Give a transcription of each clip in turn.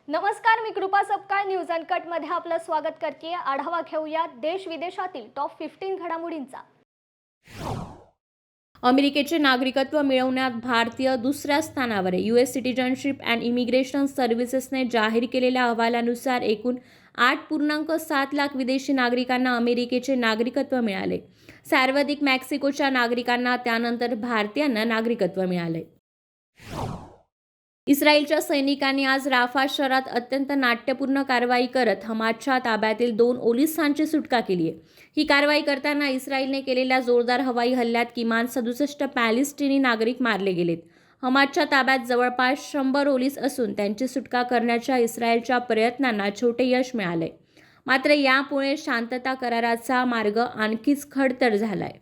नमस्कार, मी कृपा Sapkal news uncut मध्ये आपलं स्वागत करते। आढावा घेऊया देश विदेशातील टॉप 15 घडामोडींचा। अमेरिकेचे नागरिकत्व मिळवण्यात भारतीय दुसऱ्या स्थानावर आहे। यूएस सिटिझनशिप अँड इमिग्रेशन सर्व्हिसेसने जाहीर केलेल्या अहवालानुसार एकूण 8.7 लाख विदेशी नागरिकांना अमेरिकेचे नागरिकत्व मिळाले। सर्वाधिक मेक्सिकोच्या नागरिकांना, त्यानंतर भारतीयांना नागरिकत्व मिळाले। इस्रायलच्या सैनिकांनी आज राफा शहरात अत्यंत नाट्यपूर्ण कारवाई करत हमासच्या ताब्यातील 2 ओलिसांची सुटका केली आहे। ही कारवाई करताना इस्रायलने केलेल्या जोरदार हवाई हल्ल्यात किमान 67 पॅलेस्टिनी नागरिक मारले गेलेत। हमासच्या ताब्यात जवळपास 100 ओलीस असून त्यांची सुटका करण्याच्या इस्रायलच्या प्रयत्नांना छोटे यश मिळाले। मात्र यामुळे शांतता कराराचा मार्ग आणखीच खडतर झालाय।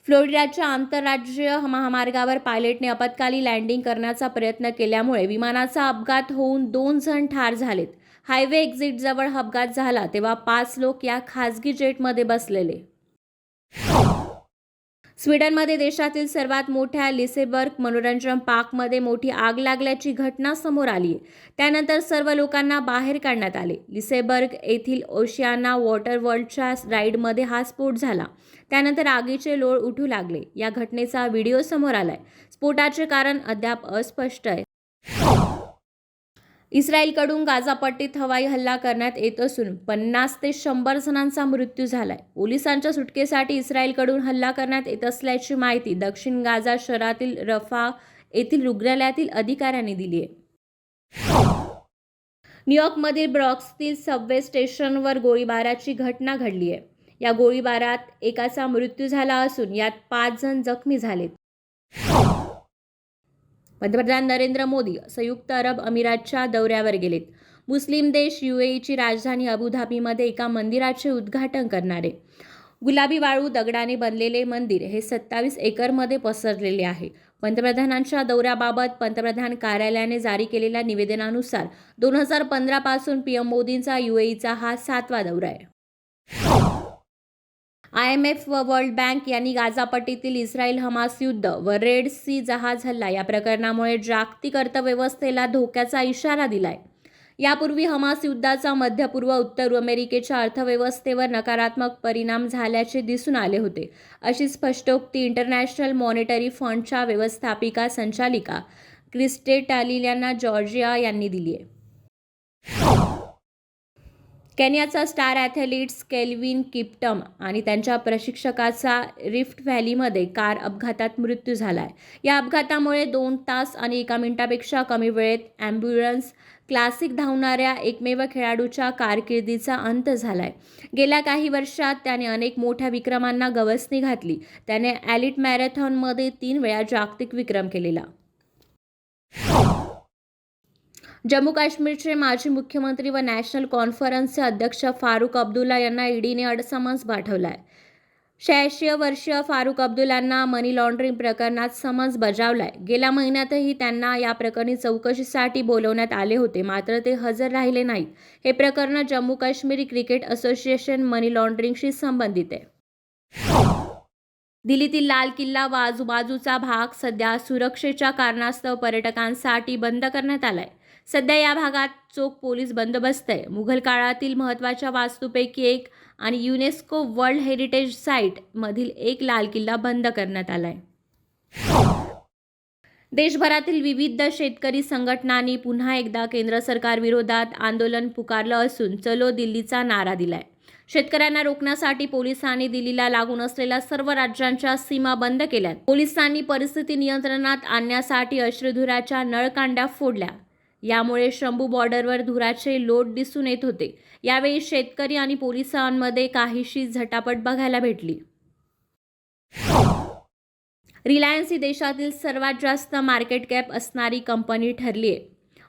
फ्लोरिडाच्या आंतरराज्यीय महामार्गावर पायलटने आपत्काली लँडिंग करण्याचा प्रयत्न केल्यामुळे विमानाचा अपघात होऊन 2 जण ठार झालेत। हायवे एक्झिट जवळ अपघात झाला तेव्हा 5 लोक या खासगी जेटमध्ये बसलेले। स्वीडनमध्ये देशातील सर्वात मोठ्या लिसेबर्ग मनोरंजन पार्कमध्ये मोठी आग लागल्याची घटना समोर आली आहे। त्यानंतर सर्व लोकांना बाहेर काढण्यात आले। लिसेबर्ग येथील ओशियाना वॉटर वर्ल्डच्या राईडमध्ये हा स्फोट झाला। त्यानंतर आगीचे लोळ उठू लागले। या घटनेचा व्हिडिओ समोर आलाय। स्फोटाचे कारण अद्याप अस्पष्ट आहे। इस्रायलकडून गाझापट्टीत हवाई हल्ला करण्यात येत असून 50 ते 100 जणांचा मृत्यू झालाय। पोलिसांच्या सुटकेसाठी इस्रायलकडून हल्ला करण्यात येत असल्याची माहिती दक्षिण गाझा शहरातील रफा येथील रुग्णालयातील अधिकाऱ्यांनी दिली आहे। न्यूयॉर्कमधील ब्रॉक्सतील सबवे स्टेशनवर गोळीबाराची घटना घडली आहे। या गोळीबारात एकाचा मृत्यू झाला असून यात 5 जण जखमी झालेत। पंतप्रधान नरेंद्र मोदी संयुक्त अरब अमिरातच्या दौऱ्यावर गेलेत। मुस्लिम देश यूएईची राजधानी अबुधाबीमध्ये एका मंदिराचे उद्घाटन करणार आहे। गुलाबी वाळू दगडाने बनलेले मंदिर हे 27 एकरमध्ये पसरलेले आहे। पंतप्रधानांच्या दौऱ्याबाबत पंतप्रधान कार्यालयाने जारी केलेल्या निवेदनानुसार 2015 पासून पीएम मोदींचा यूएईचा हा 7वा दौरा आहे। IMF व वर्ल्ड बँक यांनी गाझापट्टीतील इस्रायल-हमास युद्ध व रेड सी जहाज हल्ला या प्रकरणामुळे जागतिक अर्थव्यवस्थेला धोक्याचा इशारा दिलाय। यापूर्वी हमास युद्धाचा मध्य पूर्व उत्तर अमेरिकेच्या अर्थव्यवस्थेवर नकारात्मक परिणाम झाल्याचे दिसून आले होते, अशी स्पष्टोक्ती इंटरनॅशनल मॉनिटरी फंडच्या व्यवस्थापिका संचालिका क्रिस्टेटालियाना जॉर्जिया यांनी दिली आहे। केनियाचा स्टार ॲथलीट्स केल्विन किप्टम आणि त्यांच्या प्रशिक्षकाचा रिफ्ट व्हॅलीमध्ये कार अपघातात मृत्यू झालाय। या अपघातामुळे 2 तास आणि 1 मिनिटापेक्षा कमी वेळेत ॲम्ब्युलन्स क्लासिक धावणाऱ्या एकमेव खेळाडूच्या कारकिर्दीचा अंत झालाय। गेल्या काही वर्षात त्याने अनेक मोठ्या विक्रमांना गवसणी घातली। त्याने एलिट मॅरेथॉनमध्ये 3 वेळा जागतिक विक्रम केलेला। जम्मू काश्मीरचे माजी मुख्यमंत्री व नॅशनल कॉन्फरन्सचे अध्यक्ष फारुख अब्दुल्ला यांना ईडीने अडसमन्स पाठवलाय। 86 वर्षीय फारुख अब्दुल्लांना मनी लॉन्ड्रिंग प्रकरणात समन्स बजावलाय। गेल्या महिन्यातही त्यांना या प्रकरणी चौकशीसाठी बोलवण्यात आले होते, मात्र ते हजर राहिले नाहीत। हे प्रकरण जम्मू काश्मीर क्रिकेट असोसिएशन मनी लॉन्ड्रिंगशी संबंधित आहे। दिल्लीतील लाल किल्ला व आजूबाजूचा भाग सध्या सुरक्षेच्या कारणास्तव पर्यटकांसाठी बंद करण्यात आलाय। सध्या या भागात चोख पोलीस बंदोबस्त आहे। मुघल काळातील महत्त्वाच्या वास्तूपैकी एक आणि युनेस्को वर्ल्ड हेरिटेज साईट मधील एक लाल किल्ला बंद करण्यात आलाय। देशभरातील विविध शेतकरी संघटनांनी पुन्हा एकदा केंद्र सरकार विरोधात आंदोलन पुकारलं असून चलो दिल्लीचा नारा दिलाय। शेतकऱ्यांना रोखण्यासाठी पोलिसांनी दिल्लीला लागून असलेल्या सर्व राज्यांच्या सीमा बंद केल्यात। पोलिसांनी परिस्थिती नियंत्रणात आणण्यासाठी अश्रुधुराच्या नळकांड्या फोडल्या। यामुळे शंभू बॉर्डरवर धुराचे लोट दिसून येत होते। यावेळी शेतकरी आणि पोलिसांमध्ये काहीशी झटापट बघायला भेटली। रिलायन्स ही देशातील सर्वात जास्त मार्केट कॅप असणारी कंपनी ठरली आहे।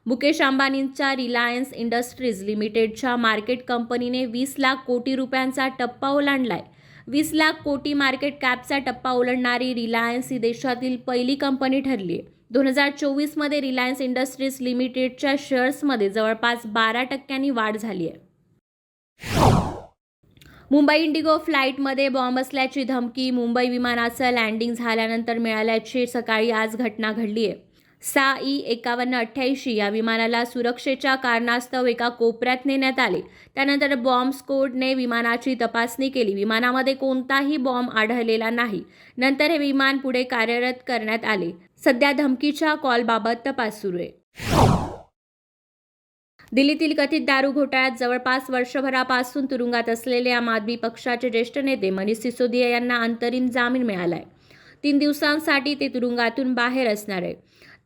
मुकेश अंबानींच्या रिलायन्स इंडस्ट्रीज लिमिटेडच्या मार्केट कंपनीने 20 लाख कोटी रुपयांचा टप्पा ओलांडलाय। 20 लाख कोटी मार्केट कॅपचा टप्पा ओलांडणारी रिलायन्स ही देशातील पहिली कंपनी ठरली आहे। 2024 मध्ये रिलायन्स इंडस्ट्रीज लिमिटेडच्या शेअर्समध्ये जवळपास 12% वाढ झाली आहे। मुंबई इंडिगो फ्लाईटमध्ये बॉम्ब असल्याची धमकी मुंबई विमानाचं लँडिंग झाल्यानंतर मिळाल्याची सकाळी आज घटना घडली आहे। SAE-5188 या विमानाला सुरक्षेच्या कारणास्तव एका कोपऱ्यात नेण्यात आले. त्यानंतर बॉम्ब स्क्वॉडने विमानाची तपासणी केली. विमानामध्ये कोणताही बॉम्ब आढळलेला नाही. नंतर हे विमान पुढे कार्यरत करण्यात आले. सध्या धमकीच्या कॉलबाबत तपास सुरू आहे. दिल्लीतील कथित दारू घोटाळ्यात जवळपास वर्षभरापासून तुरुंगात असलेले आम आदमी पक्षाचे ज्येष्ठ नेते मनीष सिसोदिया यांना अंतरिम जामीन मिळालाय. 3 दिवसांसाठी ते तुरुंगातून बाहेर असणार आहे.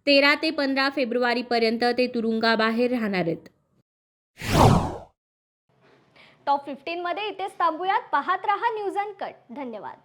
13 ते 15 फेब्रुवारीपर्यंत ते तुरुंगाबाहेर राहणार आहेत. टॉप 15 मध्ये इथेच थांबूयात. पाहत रहा न्यूज अनकट. धन्यवाद.